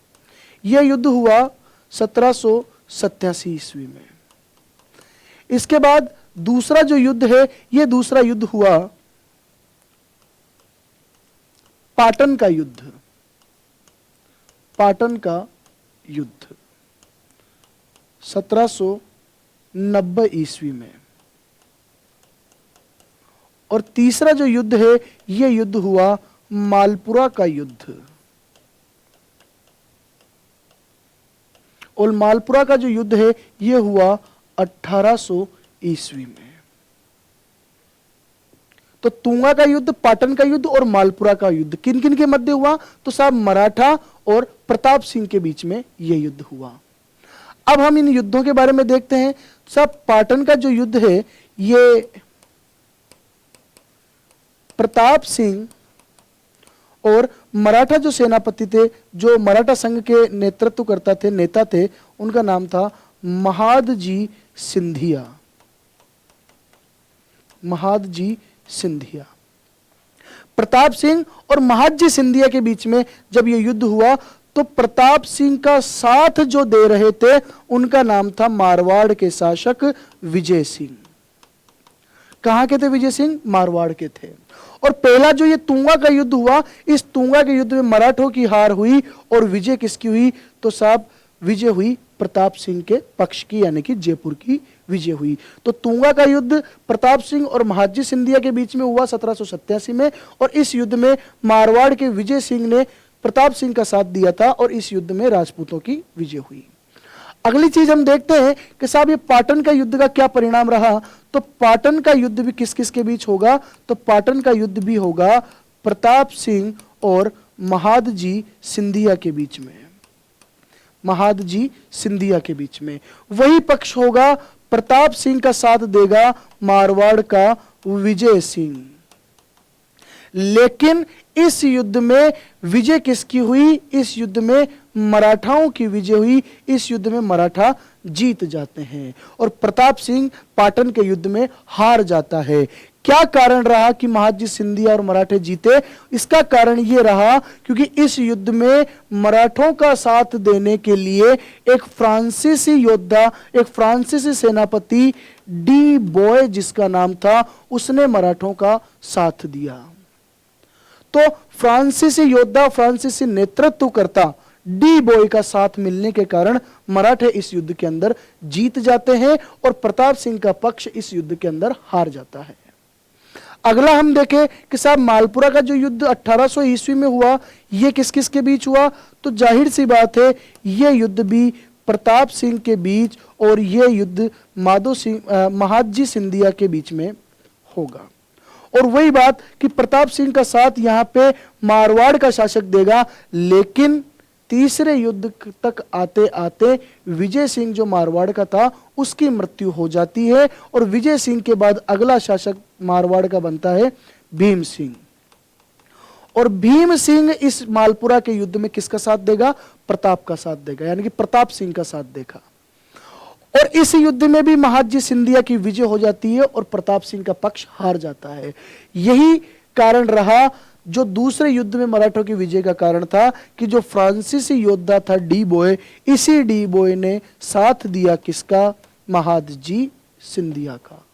यह युद्ध हुआ 1787 ईस्वी में। इसके बाद दूसरा जो युद्ध है, यह दूसरा युद्ध हुआ पाटन का युद्ध। पाटन का युद्ध 1790 ईस्वी में। और तीसरा जो युद्ध है, यह युद्ध हुआ मालपुरा का युद्ध। और मालपुरा का जो युद्ध है, यह हुआ 1800 ईस्वी में। तो तुंगा का युद्ध, पाटन का युद्ध और मालपुरा का युद्ध किन किन के मध्य हुआ? तो साहब मराठा और प्रताप सिंह के बीच में यह युद्ध हुआ। अब हम इन युद्धों के बारे में देखते हैं। साहब पाटन का जो युद्ध है, ये प्रताप सिंह और मराठा जो सेनापति थे, जो मराठा संघ के नेतृत्व करता थे, नेता थे, उनका नाम था महादजी सिंधिया। महादजी सिंधिया। प्रताप सिंह और महादजी सिंधिया के बीच में जब यह युद्ध हुआ तो प्रताप सिंह का साथ जो दे रहे थे उनका नाम था मारवाड़ के शासक विजय सिंह। कहां के थे विजय सिंह? मारवाड़ के थे। और पहला जो ये तुंगा का युद्ध हुआ, इस तुंगा के युद्ध में मराठों की हार हुई और विजय किसकी हुई? तो साहब विजय हुई प्रताप सिंह के पक्ष की, यानी कि जयपुर की विजय हुई। तो तुंगा का युद्ध प्रताप सिंह और महादजी सिंधिया के बीच में हुआ 1787 में, और इस युद्ध में मारवाड़ के विजय सिंह ने प्रताप सिंह का साथ दिया था और इस युद्ध में राजपूतों की विजय हुई। अगली चीज हम देखते हैं कि साहब ये पाटन का युद्ध का क्या परिणाम रहा। तो पाटन का युद्ध भी किस किस के बीच होगा? तो पाटन का युद्ध भी होगा प्रताप सिंह और महादजी सिंधिया के बीच में। महादजी सिंधिया के बीच में वही पक्ष होगा, प्रताप सिंह का साथ देगा मारवाड़ का विजय सिंह। लेकिन इस युद्ध में विजय किसकी हुई? इस युद्ध में मराठाओं की विजय हुई। इस युद्ध में मराठा जीत जाते हैं और प्रताप सिंह पाटन के युद्ध में हार जाता है। क्या कारण रहा कि महादजी सिंधिया और मराठे जीते? इसका कारण यह रहा क्योंकि इस युद्ध में मराठों का साथ देने के लिए एक फ्रांसीसी योद्धा, एक फ्रांसीसी सेनापति डी बॉय जिसका नाम था, उसने मराठों का साथ दिया। तो फ्रांसीसी योद्धा, फ्रांसीसी नेतृत्वकर्ता डी बॉय का साथ मिलने के कारण मराठे इस युद्ध के अंदर जीत जाते हैं और प्रताप सिंह का पक्ष इस युद्ध के अंदर हार जाता है। अगला हम देखें कि साहब मालपुरा का जो युद्ध 1800 ईस्वी में हुआ, यह किस किस के बीच हुआ? तो जाहिर सी बात है यह युद्ध भी प्रताप सिंह के बीच और यह युद्ध महादजी सिंधिया के बीच में होगा। और वही बात कि प्रताप सिंह का साथ यहां पे मारवाड़ का शासक देगा, लेकिन तीसरे युद्ध तक आते आते विजय सिंह जो मारवाड़ का था उसकी मृत्यु हो जाती है और विजय सिंह के बाद अगला शासक मारवाड़ का बनता है भीम सिंह। और भीम सिंह इस मालपुरा के युद्ध में किसका साथ देगा? प्रताप का साथ देगा, यानी कि प्रताप सिंह का साथ देगा। और इस युद्ध में भी महादजी सिंधिया की विजय हो जाती है और प्रताप सिंह का पक्ष हार जाता है। यही कारण रहा जो दूसरे युद्ध में मराठों की विजय का कारण था कि जो फ्रांसीसी योद्धा था डी बॉय, इसी डी बॉय ने साथ दिया किसका? महादजी सिंधिया का।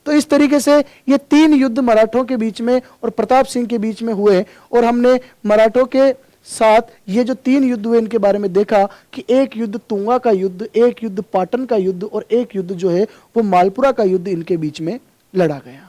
तो इस तरीके से ये तीन युद्ध मराठों के बीच में और प्रताप सिंह के बीच में हुए और हमने मराठों के साथ ये जो तीन युद्ध हुए इनके बारे में देखा कि एक युद्ध तुंगा का युद्ध, एक युद्ध पाटन का युद्ध और एक युद्ध जो है वो मालपुरा का युद्ध इनके बीच में लड़ा गया।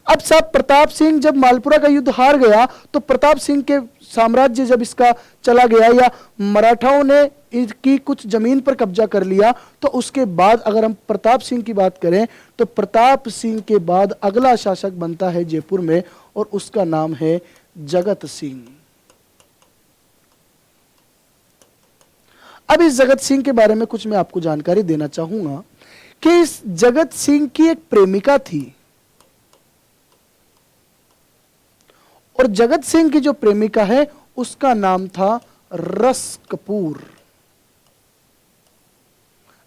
अब साहब प्रताप सिंह जब मालपुरा का युद्ध हार गया तो प्रताप सिंह के साम्राज्य जब इसका चला गया या मराठाओं ने इसकी कुछ जमीन पर कब्जा कर लिया, तो उसके बाद अगर हम प्रताप सिंह की बात करें तो प्रताप सिंह के बाद अगला शासक बनता है जयपुर में और उसका नाम है जगत सिंह। अब इस जगत सिंह के बारे में कुछ मैं आपको जानकारी देना चाहूंगा कि इस जगत सिंह की एक प्रेमिका थी और जगत सिंह की जो प्रेमिका है उसका नाम था रस कपूर।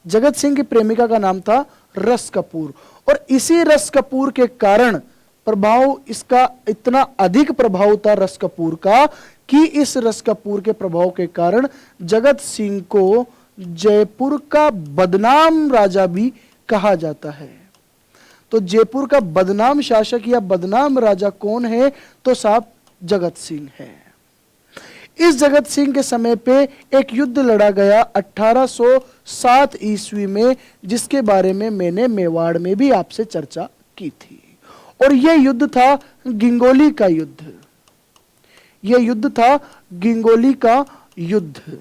जगत सिंह की प्रेमिका का नाम था रस कपूर और इसी रस कपूर के कारण प्रभाव, इसका इतना अधिक प्रभाव था रस कपूर का कि इस रस कपूर के प्रभाव के कारण जगत सिंह को जयपुर का बदनाम राजा भी कहा जाता है। तो जयपुर का बदनाम शासक या बदनाम राजा कौन है? तो साहब जगत सिंह है। इस जगत सिंह के समय पे एक युद्ध लड़ा गया 1807 ईस्वी में, जिसके बारे में मैंने मेवाड़ में भी आपसे चर्चा की थी और यह युद्ध था गिंगोली का युद्ध। यह युद्ध था गिंगोली का युद्ध।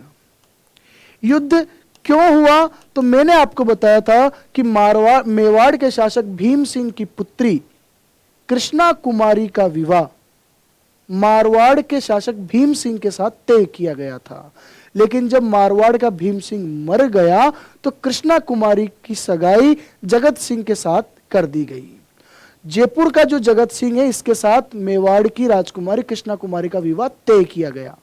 युद्ध क्यों हुआ? तो मैंने आपको बताया था कि मेवाड़ के शासक भीम सिंह की पुत्री कृष्णा कुमारी का विवाह मारवाड़ के शासक भीम सिंह के साथ तय किया गया था, लेकिन जब मारवाड़ का भीम सिंह मर गया तो कृष्णा कुमारी की सगाई जगत सिंह के साथ कर दी गई। जयपुर का जो जगत सिंह है इसके साथ मेवाड़ की राजकुमारी कृष्णा कुमारी का विवाह तय किया गया।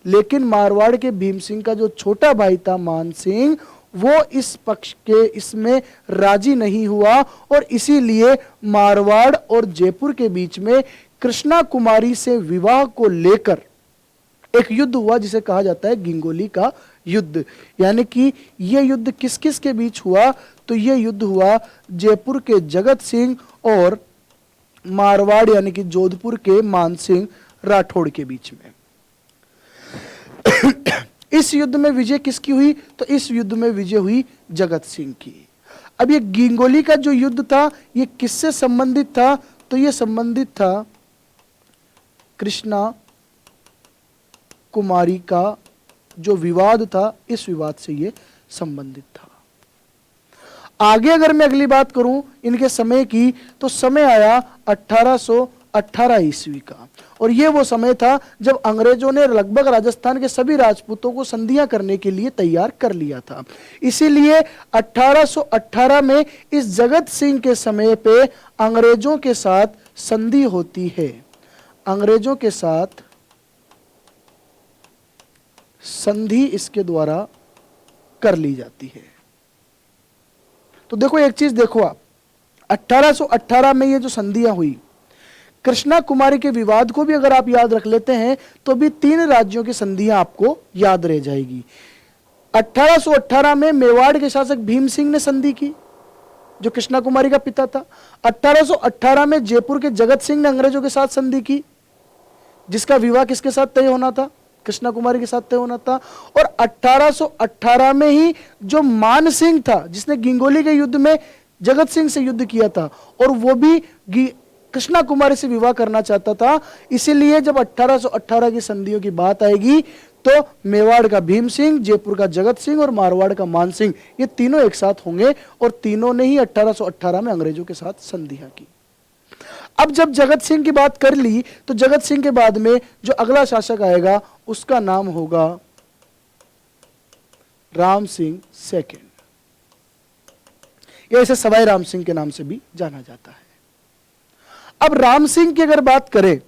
लेकिन मारवाड़ के भीम सिंह का जो छोटा भाई था मान सिंह, वो इस पक्ष के इसमें राजी नहीं हुआ और इसीलिए मारवाड़ और जयपुर के बीच में कृष्णा कुमारी से विवाह को लेकर एक युद्ध हुआ जिसे कहा जाता है गिंगोली का युद्ध। यानी कि यह युद्ध किस किस के बीच हुआ, तो यह युद्ध हुआ जयपुर के जगत सिंह और मारवाड़ यानी कि जोधपुर के मानसिंह राठौड़ के बीच में। इस युद्ध में विजय किसकी हुई, तो इस युद्ध में विजय हुई जगत सिंह की। अब ये गिंगोली का जो युद्ध था ये किससे संबंधित था, तो ये संबंधित था कृष्णा कुमारी का जो विवाद था, इस विवाद से ये संबंधित था। आगे अगर मैं अगली बात करूं इनके समय की, तो समय आया 1818 ईस्वी का, और ये वो समय था जब अंग्रेजों ने लगभग राजस्थान के सभी राजपूतों को संधियां करने के लिए तैयार कर लिया था। इसीलिए 1818 में इस जगत सिंह के समय पे अंग्रेजों के साथ संधि होती है। अंग्रेजों के साथ संधि इसके द्वारा कर ली जाती है। तो देखो एक चीज देखो आप, 1818 में ये जो संधियां हुई, कृष्णा कुमारी के विवाद को भी अगर आप याद रख लेते हैं तो भी 3 राज्यों की संधियां आपको याद रह जाएगी। 1818 में मेवाड़ के शासक भीम सिंह ने संधि की जो कृष्णा कुमारी का पिता था। 1818 में जयपुर के जगत सिंह ने अंग्रेजों के साथ संधि की जिसका विवाह किसके साथ तय होना था, कृष्णा कुमारी के साथ तय होना था। और 1818 में ही जो मान सिंह था जिसने गिंगोली के युद्ध में जगत सिंह से युद्ध किया था और वो भी कृष्णा कुमारी से विवाह करना चाहता था। इसीलिए जब 1818 की संधियों की बात आएगी तो मेवाड़ का भीम सिंह, जयपुर का जगत सिंह और मारवाड़ का मान सिंह, ये तीनों एक साथ होंगे और तीनों ने ही 1818 में अंग्रेजों के साथ संधियां की। अब जब जगत सिंह की बात कर ली तो जगत सिंह के बाद में जो अगला शासक आएगा उसका नाम होगा राम सिंह सेकंड, या इसे सवाई राम सिंह के नाम से भी जाना जाता है। अब राम सिंह की अगर बात करें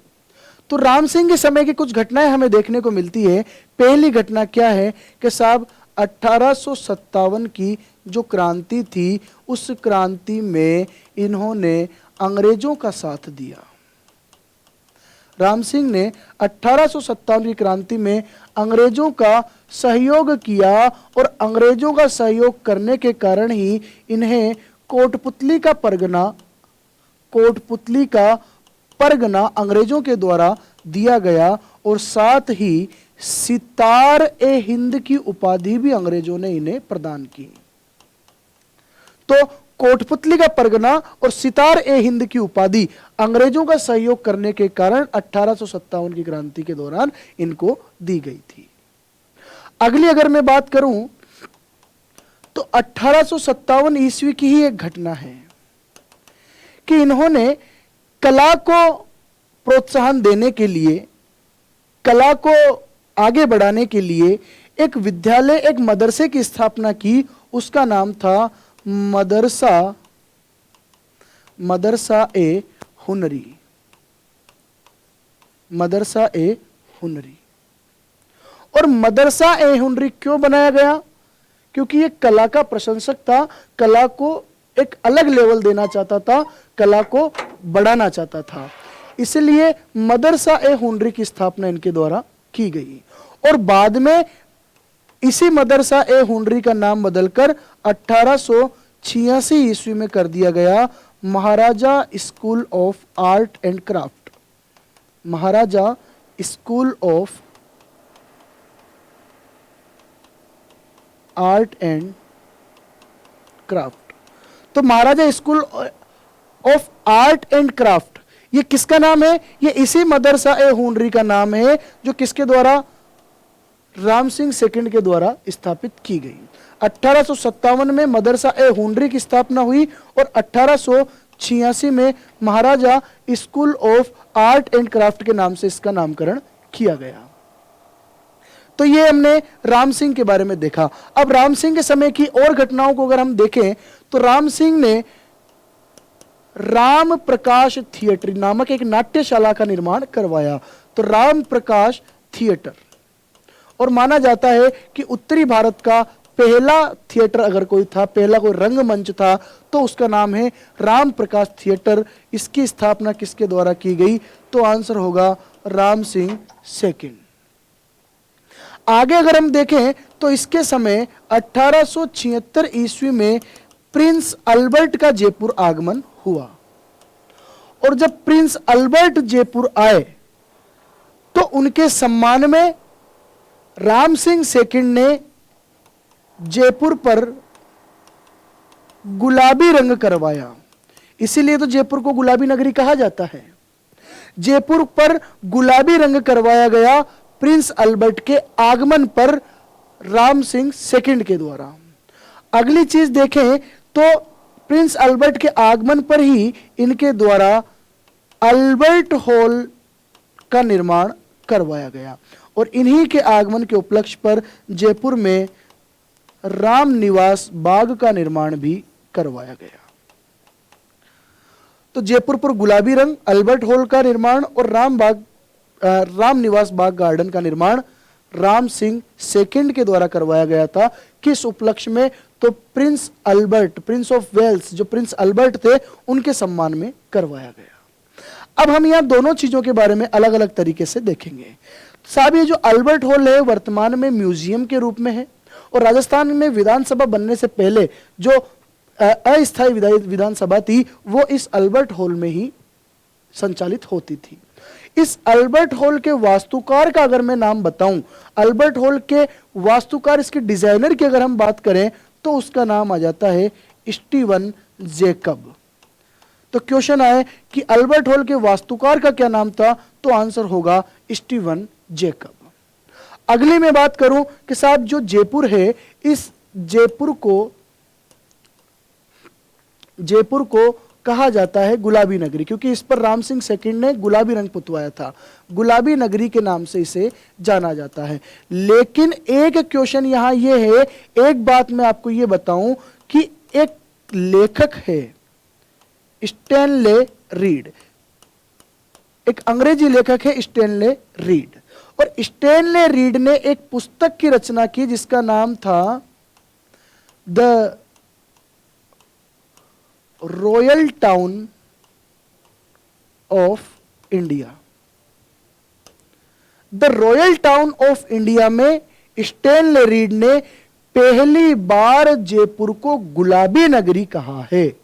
तो राम सिंह के समय की कुछ घटनाएं हमें देखने को मिलती है। पहली घटना क्या है कि साहब 1857 की जो क्रांति थी उस क्रांति में इन्होंने अंग्रेजों का साथ दिया। राम सिंह ने 1857 की क्रांति में अंग्रेजों का सहयोग किया और अंग्रेजों का सहयोग करने के कारण ही इन्हें कोटपुतली का परगना अंग्रेजों के द्वारा दिया गया और साथ ही सितार ए हिंद की उपाधि भी अंग्रेजों ने इन्हें प्रदान की। तो कोटपुतली का परगना और सितार ए हिंद की उपाधि अंग्रेजों का सहयोग करने के कारण 1857 की क्रांति के दौरान इनको दी गई थी। अगली अगर मैं बात करूं तो 1857 ईस्वी की ही एक घटना है कि इन्होंने कला को प्रोत्साहन देने के लिए, कला को आगे बढ़ाने के लिए एक विद्यालय, एक मदरसे की स्थापना की। उसका नाम था मदरसा ए हुनरी। मदरसा ए हुनरी। और मदरसा ए हुनरी क्यों बनाया गया? क्योंकि ये कला का प्रशंसक था, कला को एक अलग लेवल देना चाहता था, कला को बढ़ाना चाहता था। इसलिए मदरसा ए हुनरी की स्थापना इनके द्वारा की गई और बाद में इसी मदरसा ए हुनरी का नाम बदलकर 1886 ईस्वी में कर दिया गया Maharaja school of art and craft. Maharaja school of art and craft. तो Maharaja school of art and craft ये किसका नाम है? ये इसी मदरसा ए हुनरी का नाम है जो किसके द्वारा? राम सिंह सेकंड के द्वारा स्थापित की गई। 1857 में मदरसा ए हुनरी की स्थापना हुई और 1886 में Maharaja school of art and craft के नाम से इसका नामकरण किया गया। तो ये हमने राम सिंह के बारे में देखा। अब राम सिंह के समय की और घटनाओं को अगर हम देखें तो राम सिंह ने राम प्रकाश थिएटर नामक एक नाट्यशाला का निर्माण करवाया। तो राम प्रकाश थिएटर, और माना जाता है कि उत्तरी भारत का पहला थिएटर अगर कोई था, पहला कोई रंगमंच था, तो उसका नाम है राम प्रकाश थिएटर। इसकी स्थापना किसके द्वारा की गई? तो आंसर होगा राम सिंह सेकंड। आगे अगर हम देखें तो इसके समय 1876 ईस्वी में प्रिंस अल्बर्ट का जयपुर आगमन हुआ, और जब प्रिंस अल्बर्ट जयपुर आए तो उनके सम्मान में राम सिंह सेकंड ने जयपुर पर गुलाबी रंग करवाया। इसीलिए तो जयपुर को गुलाबी नगरी कहा जाता है। जयपुर पर गुलाबी रंग करवाया गया प्रिंस अल्बर्ट के आगमन पर राम सिंह सेकंड के द्वारा। अगली चीज देखें तो प्रिंस अल्बर्ट के आगमन पर ही इनके द्वारा अल्बर्ट हॉल का निर्माण करवाया गया, और इन्हीं के आगमन के उपलक्ष्य पर जयपुर में राम निवास बाग का निर्माण भी करवाया गया। तो जयपुर पर गुलाबी रंग, अल्बर्ट हॉल का निर्माण और राम निवास बाग गार्डन का निर्माण राम सिंह सेकंड के द्वारा करवाया गया था। किस उपलक्ष्य में? तो prince Albert, prince of Wales, जो प्रिंस अल्बर्ट थे, उनके सम्मान में करवाया गया। अब हम यहां दोनों चीजों के बारे में अलग अलग तरीके से देखेंगे। साहब, ये जो अल्बर्ट हॉल है वर्तमान में म्यूजियम के रूप में है, और राजस्थान में विधानसभा बनने से पहले जो अस्थायी विधानसभा थी वो इस अल्बर्ट हॉल में ही संचालित होती थी। इस अल्बर्ट हॉल के वास्तुकार का अगर मैं नाम बताऊं, अल्बर्ट हॉल के वास्तुकार, इसके डिजाइनर की अगर हम बात करें तो उसका नाम आ जाता है स्टीवन जेकब। तो क्वेश्चन आए कि अल्बर्ट हॉल के वास्तुकार का क्या नाम था? तो आंसर होगा स्टीवन जेकब। अगली मैं बात करूं कि साहब जो जयपुर है, इस जयपुर को कहा जाता है गुलाबी नगरी, क्योंकि इस पर राम सिंह सेकंड ने गुलाबी रंग पुतवाया था। गुलाबी नगरी के नाम से इसे जाना जाता है। लेकिन एक क्वेश्चन यहां यह है, एक बात मैं आपको यह बताऊं कि एक लेखक है स्टैनले रीड, एक अंग्रेजी लेखक है स्टैनले रीड, और स्टैनले रीड ने एक पुस्तक की रचना की जिसका नाम था the royal town of India. The royal town of India में स्टैनले रीड ने पहली बार जयपुर को गुलाबी नगरी कहा है।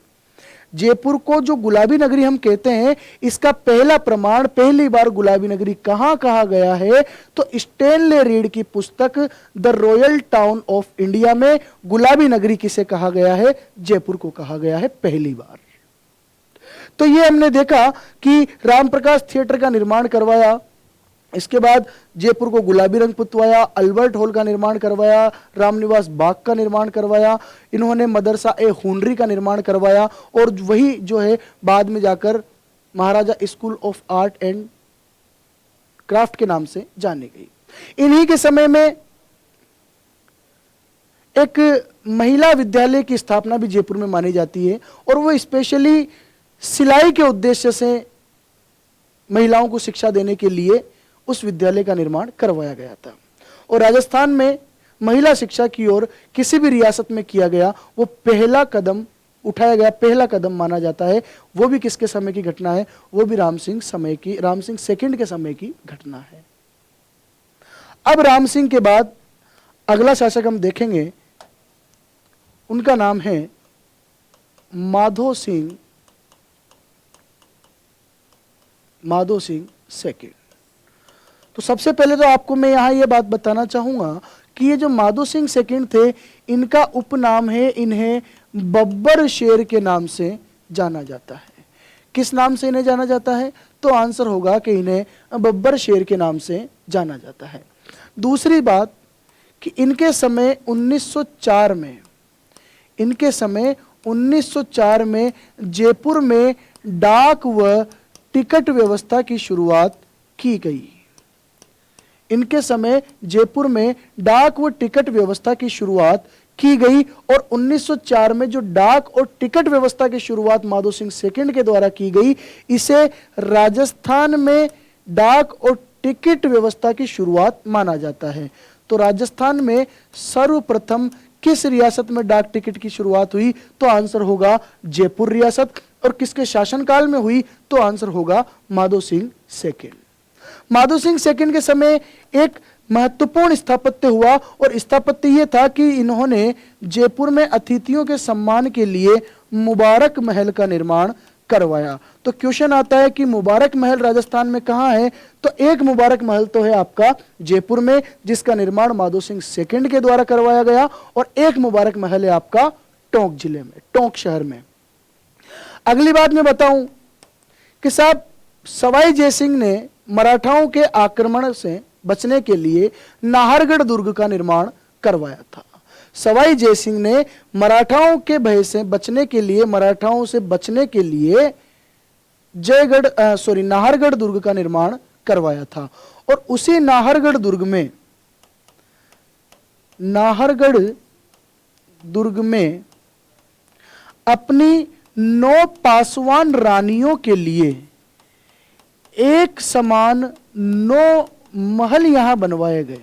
जयपुर को जो गुलाबी नगरी हम कहते हैं, इसका पहला प्रमाण, पहली बार गुलाबी नगरी कहां कहा गया है? तो स्टैनले रीड की पुस्तक the royal town of India में गुलाबी नगरी किसे कहा गया है? जयपुर को कहा गया है पहली बार। तो ये हमने देखा कि राम प्रकाश थिएटर का निर्माण करवाया, इसके बाद जयपुर को गुलाबी रंग पुतवाया, अल्बर्ट हॉल का निर्माण करवाया, रामनिवास बाग का निर्माण करवाया, इन्होंने मदरसा ए हुनरी का निर्माण करवाया, और वही जो है बाद में जाकर Maharaja school of art and craft के नाम से जानी गई। इन्हीं के समय में एक महिला विद्यालय की स्थापना भी जयपुर में मानी जाती है, और वो स्पेशली सिलाई के उद्देश्य से महिलाओं को शिक्षा देने के लिए उस विद्यालय का निर्माण करवाया गया था। और राजस्थान में महिला शिक्षा की ओर किसी भी रियासत में किया गया वो पहला कदम उठाया गया, पहला कदम माना जाता है। वो भी किसके समय की घटना है? वो भी राम सिंह सेकंड के समय की घटना है। अब राम सिंह के बाद अगला शासक हम देखेंगे, उनका नाम है माधो सिंह सेकंड। तो सबसे पहले तो आपको मैं यहां यह बात बताना चाहूंगा कि ये जो माधो सिंह सेकंड थे, इनका उपनाम है, इन्हें बब्बर शेर के नाम से जाना जाता है। किस नाम से इन्हें जाना जाता है? तो आंसर होगा कि इन्हें बब्बर शेर के नाम से जाना जाता है। दूसरी बात कि इनके समय 1904 में जयपुर में डाक व टिकट व्यवस्था की शुरुआत की गई। इनके समय जयपुर में डाक व टिकट व्यवस्था की शुरुआत की गई और 1904 में जो डाक और टिकट व्यवस्था की शुरुआत माधो सिंह सेकंड के द्वारा की गई, इसे राजस्थान में डाक और टिकट व्यवस्था की शुरुआत माना जाता है। तो राजस्थान में सर्वप्रथम किस रियासत में डाक टिकट की शुरुआत हुई? तो आंसर होगा जयपुर रियासत। और किसके शासनकाल में हुई? तो आंसर होगा माधो सिंह सेकंड। माधो सिंह सेकंड के समय एक महत्वपूर्ण स्थापत्य हुआ और स्थापत्य यह था कि इन्होंने जयपुर में अतिथियों के सम्मान के लिए मुबारक महल का निर्माण करवाया। तो क्वेश्चन आता है कि मुबारक महल राजस्थान में कहां है? तो एक मुबारक महल तो है आपका जयपुर में, जिसका निर्माण माधो सिंह सेकंड के द्वारा करवाया गया, और एक मुबारक महल है आपका टोंक जिले में, टोंक शहर में। अगली बात मैं बताऊं कि साहब सवाई जयसिंह ने मराठाओं के आक्रमण से बचने के लिए नाहरगढ़ दुर्ग का निर्माण करवाया था। सवाई जयसिंह ने मराठाओं के भय से बचने के लिए, मराठाओं से बचने के लिए नाहरगढ़ दुर्ग का निर्माण करवाया था। और उसी नाहरगढ़ दुर्ग में अपनी 9 पासवान रानियों के लिए एक समान 9 महल यहां बनवाए गए।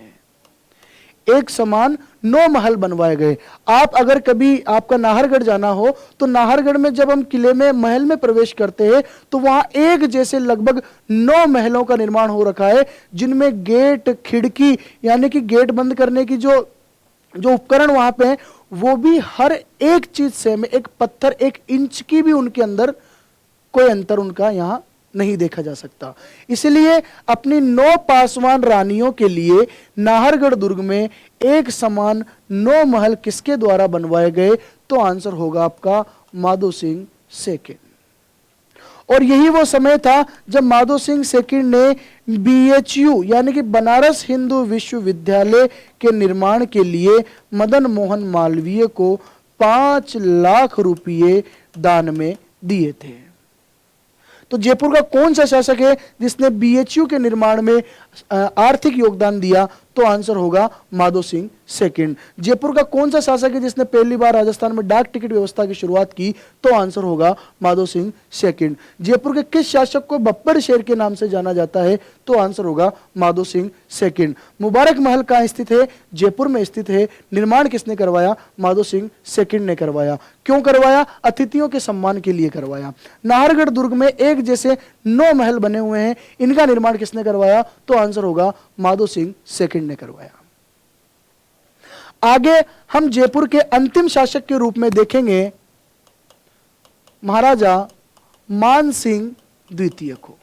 एक समान 9 महल बनवाए गए। आप अगर कभी आपका नाहरगढ़ जाना हो तो नाहरगढ़ में जब हम किले में महल में प्रवेश करते हैं तो वहां एक जैसे लगभग 9 महलों का निर्माण हो रखा है, जिनमें गेट, खिड़की यानी कि गेट बंद करने की जो उपकरण वहां पे हैं, वो भी हर एक चीज सेम, एक पत्थर 1 इंच की भी उनके अंदर कोई अंतर उनका यहां नहीं देखा जा सकता। इसलिए अपनी 9 पासवान रानियों के लिए नाहरगढ़ दुर्ग में एक समान 9 महल किसके द्वारा बनवाए गए? तो आंसर होगा आपका माधो सिंह सेकंड। और यही वो समय था जब माधो सिंह सेकंड ने BHU यानी कि बनारस हिंदू विश्वविद्यालय के निर्माण के लिए मदन मोहन मालवीय को 5 लाख रुपये दान में दिए थे। तो जयपुर का कौन सा शासक है जिसने BHU के निर्माण में आर्थिक योगदान दिया? तो आंसर होगा माधो सिंह सेकंड। जयपुर का कौन सा शासक है जिसने पहली बार राजस्थान में डाक टिकट व्यवस्था की शुरुआत की? तो आंसर होगा माधो सिंह सेकंड। जयपुर के किस शासक को बब्बर शेर के नाम से जाना जाता है? तो आंसर होगा माधो सिंह सेकंड। मुबारक महल कहां स्थित है? जयपुर में स्थित है। निर्माण किसने करवाया? माधो सिंह सेकंड ने करवाया। क्यों करवाया? अतिथियों के सम्मान के लिए करवाया। नाहरगढ़ दुर्ग में एक जैसे 9 महल बने हुए हैं, इनका निर्माण किसने करवाया? तो आंसर होगा माधो सिंह सेकंड ने करवाया। आगे हम जयपुर के अंतिम शासक के रूप में देखेंगे महाराजा मानसिंह द्वितीय को।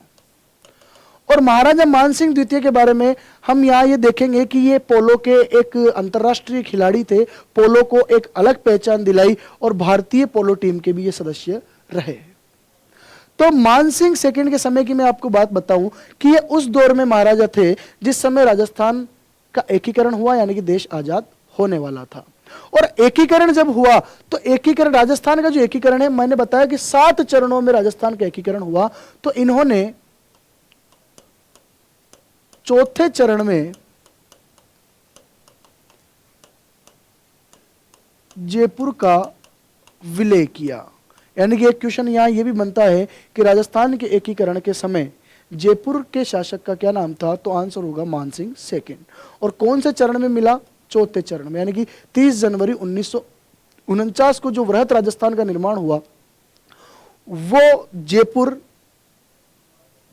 और महाराजा मानसिंह द्वितीय के बारे में हम यहां ये देखेंगे कि ये पोलो के एक अंतर्राष्ट्रीय खिलाड़ी थे, पोलो को एक अलग पहचान दिलाई और भारतीय पोलो टीम के भी ये सदस्य रहे। तो मानसिंह सेकंड के समय की मैं आपको बात बताऊं कि ये उस दौर में महाराजा थे जिस समय राजस्थान का एकीकरण हुआ, यानी कि देश आजाद होने वाला था। और एकीकरण जब हुआ तो एकीकरण, राजस्थान का जो एकीकरण है, मैंने बताया कि 7 चरणों में राजस्थान का एकीकरण हुआ। तो इन्होंने चौथे चरण में जयपुर का विलय किया। यानी कि एक क्वेश्चन यहां यह भी बनता है कि राजस्थान के एकीकरण के समय जयपुर के शासक का क्या नाम था? तो आंसर होगा मानसिंह सेकंड। और कौन से चरण में मिला? चौथे चरण में। यानी कि 30 जनवरी 1949 को जो वृहत राजस्थान का निर्माण हुआ, वो जयपुर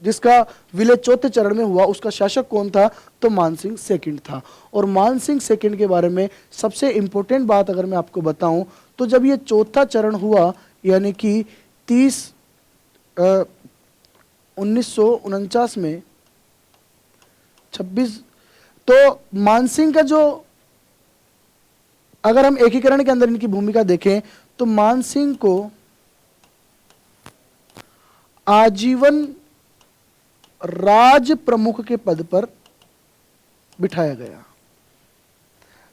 जिसका विलय चौथे चरण में हुआ, उसका शासक कौन था? तो मानसिंह सेकंड था। और मानसिंह सेकंड के बारे में सबसे इंपॉर्टेंट बात अगर मैं आपको बताऊं तो जब ये चौथा चरण हुआ, यानी कि 1949 में 26, तो मानसिंह का जो, अगर हम एकीकरण के अंदर इनकी भूमिका देखें तो मानसिंह को आजीवन राज प्रमुख के पद पर बिठाया गया।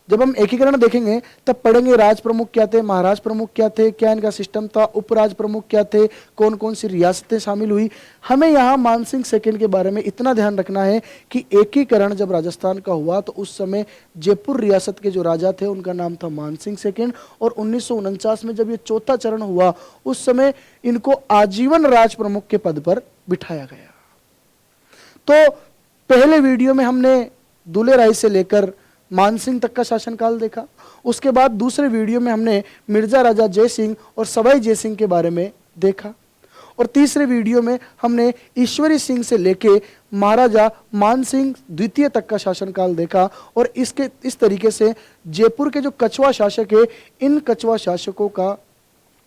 जब हम एकीकरण देखेंगे तब पढ़ेंगे राज प्रमुख क्या थे, महाराज प्रमुख क्या थे, क्या इनका सिस्टम था, उपराज प्रमुख क्या थे, कौन कौन सी रियासतें शामिल हुई। हमें यहाँ मानसिंह सेकंड के बारे में इतना ध्यान रखना है कि एकीकरण जब राजस्थान का हुआ तो उस समय जयपुर रियासत के जो राजा थे उनका नाम था मानसिंह सेकंड, और 1949 में जब ये चौथा चरण हुआ उस समय इनको आजीवन राज प्रमुख के पद पर बिठाया गया। तो पहले वीडियो में हमने दुले राय से लेकर मानसिंह तक का शासनकाल देखा। उसके बाद दूसरे वीडियो में हमने मिर्जा राजा जय सिंह और सवाई जय सिंह के बारे में देखा, और तीसरे वीडियो में हमने ईश्वरी सिंह से लेके महाराजा मानसिंह द्वितीय तक का शासनकाल देखा। और इस तरीके से जयपुर के जो कछवा शासक है, इन कछवा शासकों का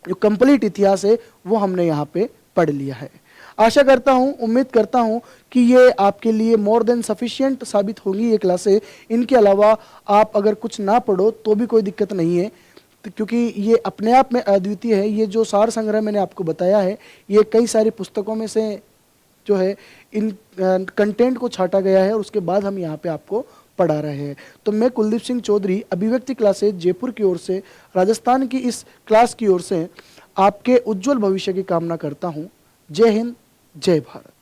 जो कंप्लीट इतिहास है वो हमने यहाँ पे पढ़ लिया है। आशा करता हूँ, उम्मीद करता हूँ कि ये आपके लिए मोर देन सफिशिएंट साबित होगी ये क्लासें। इनके अलावा आप अगर कुछ ना पढ़ो तो भी कोई दिक्कत नहीं है, क्योंकि ये अपने आप में अद्वितीय है। ये जो सार संग्रह मैंने आपको बताया है ये कई सारी पुस्तकों में से जो है इन कंटेंट को छाटा गया है और उसके बाद हम यहाँ पे आपको पढ़ा रहे हैं। तो मैं कुलदीप सिंह चौधरी अभिव्यक्ति क्लासेज जयपुर की ओर से, राजस्थान की इस क्लास की ओर से आपके उज्जवल भविष्य की कामना करता हूँ। जय हिंद, जय भारत।